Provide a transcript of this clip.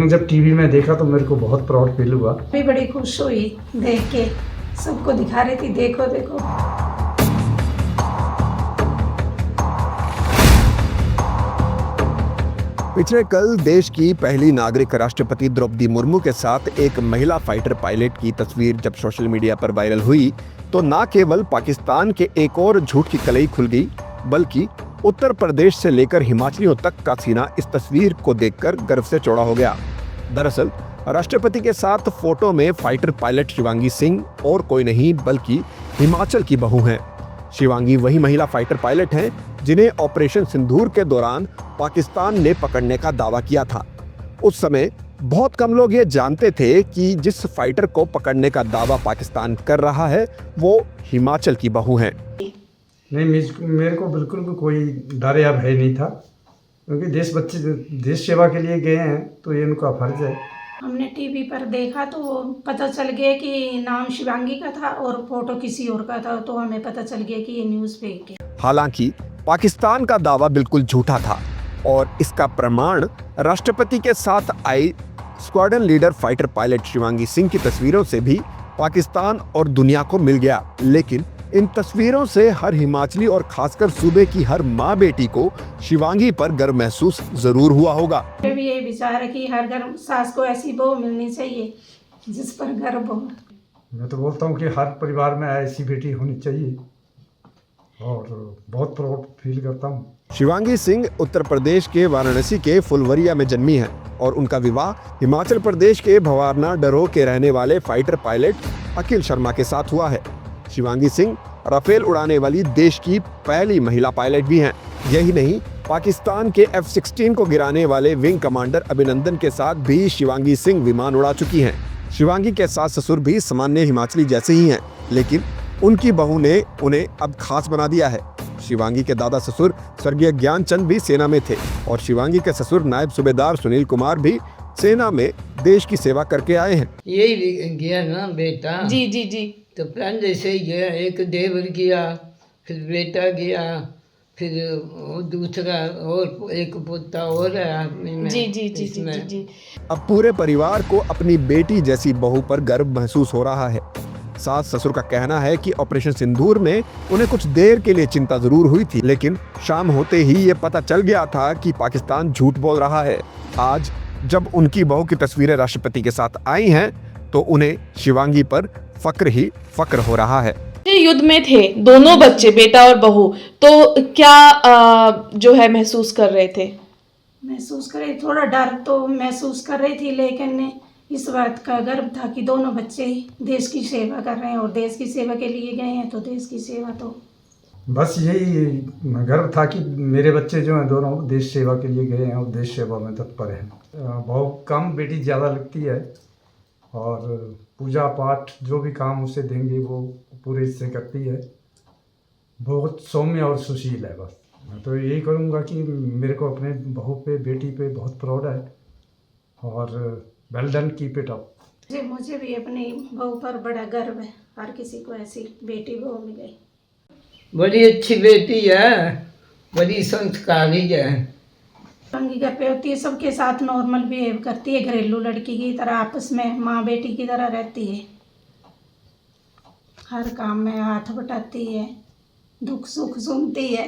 जब टीवी में देखा तो मेरे को बहुत प्राउड फील हुआ। भी बड़ी खुश हुई देख के, सबको दिखा रही थी, देखो देखो। पिछले कल देश की पहली नागरिक राष्ट्रपति द्रौपदी मुर्मू के साथ एक महिला फाइटर पायलट की तस्वीर जब सोशल मीडिया पर वायरल हुई तो न केवल पाकिस्तान के एक और झूठ की कलई खुल गई, बल्कि उत्तर प्रदेश से लेकर हिमाचलियों तक का सीना इस तस्वीर को देखकर गर्व से चौड़ा हो गया। दरअसल राष्ट्रपति के साथ फोटो में फाइटर पायलट शिवांगी सिंह और कोई नहीं बल्कि हिमाचल की बहू हैं। शिवांगी वही महिला फाइटर पायलट हैं जिन्हें ऑपरेशन सिंदूर के दौरान पाकिस्तान ने पकड़ने का दावा किया था। उस समय बहुत कम लोग ये जानते थे कि जिस फाइटर को पकड़ने का दावा पाकिस्तान कर रहा है वो हिमाचल की बहू हैं। नहीं, मेरे को बिल्कुल भी कोई डर या भय नहीं था, क्योंकि देश सेवा के लिए गए हैं तो ये उनका फर्ज है। हमने टीवी पर देखा तो पता चल गया कि नाम शिवांगी का था और फोटो किसी और का था, तो हमें पता चल गया कि ये न्यूज़ फेक है। हालांकि पाकिस्तान का दावा बिल्कुल झूठा था और इसका प्रमाण राष्ट्रपति के साथ आई squadron leader fighter pilot Shivangi Singh की तस्वीरों से भी पाकिस्तान और दुनिया को मिल गया। लेकिन इन तस्वीरों से हर हिमाचली और खासकर सूबे की हर माँ बेटी को शिवांगी पर गर्व महसूस जरूर हुआ होगा। मेरा भी यही विचार है कि हर घर सास को ऐसी बहू मिलनी चाहिए जिस पर गर्व हो। मैं तो बोलता हूँ कि हर परिवार में ऐसी बेटी होनी चाहिए और बहुत प्राउड फील करता हूँ। शिवांगी सिंह उत्तर प्रदेश के वाराणसी के फुलवरिया में जन्मी हैं और उनका विवाह हिमाचल प्रदेश के भवारना डरोह के रहने वाले फाइटर पायलट अखिल शर्मा के साथ हुआ है। शिवांगी सिंह राफेल उड़ाने वाली देश की पहली महिला पायलट भी हैं। यही नहीं, पाकिस्तान के F-16 को गिराने वाले विंग कमांडर अभिनंदन के साथ भी शिवांगी सिंह विमान उड़ा चुकी हैं। शिवांगी के सास ससुर भी सामान्य हिमाचली जैसे ही हैं, लेकिन उनकी बहू ने उन्हें अब खास बना दिया है। शिवांगी के दादा ससुर स्वर्गीय ज्ञानचंद भी सेना में थे और शिवांगी के ससुर नायब सूबेदार सुनील कुमार भी सेना में देश की सेवा करके आए हैं। यही गया ना बेटा। जी जी जी। तो पहले से ही गया, एक देवर गया, फिर बेटा गया, फिर वो दूसरा और एक पोता और है। जी जी जी जी जी जी। अब पूरे परिवार को अपनी बेटी जैसी बहू पर गर्व महसूस हो रहा है। सास ससुर का कहना है कि ऑपरेशन सिंदूर में उन्हें कुछ देर के लिए चिंता जरूर हुई थी, लेकिन शाम होते ही ये पता चल गया था कि पाकिस्तान झूठ बोल रहा है। आज जब उनकी बहू की तस्वीरें राष्ट्रपति के साथ आई हैं तो उन्हें शिवांगी पर फक्र ही फक्र हो रहा है। युद्ध में थे दोनों बच्चे, बेटा और बहू, तो क्या जो है महसूस कर रहे थे? महसूस कर रही, थोड़ा डर तो महसूस कर रही थी, लेकिन इस बात का गर्व था कि दोनों बच्चे देश की सेवा कर रहे हैं और देश की सेवा के लिए गए हैं, तो देश की सेवा तो बस यही गर्व था कि मेरे बच्चे जो हैं दोनों देश सेवा के लिए गए हैं और देश सेवा में तत्पर हैं। बहुत कम बेटी ज़्यादा लगती है और पूजा पाठ जो भी काम उसे देंगे वो पूरे हिस्से करती है। बहुत सौम्य और सुशील है। बस मैं तो यही करूँगा कि मेरे को अपने बहू पे, बेटी पे बहुत प्राउड है और well done, keep it up. मुझे भी अपनी बहू पर बड़ा गर्व है। हर किसी को ऐसी बेटी बहू मिले। बड़ी अच्छी बेटी है, बड़ी संस्कारी है। शिवांगी घर पे होती है, सबके साथ नॉर्मल बिहेव करती है, घरेलू लड़की की तरह आपस में माँ बेटी की तरह रहती है। हर काम में हाथ बटाती है, दुख सुख सुनती है।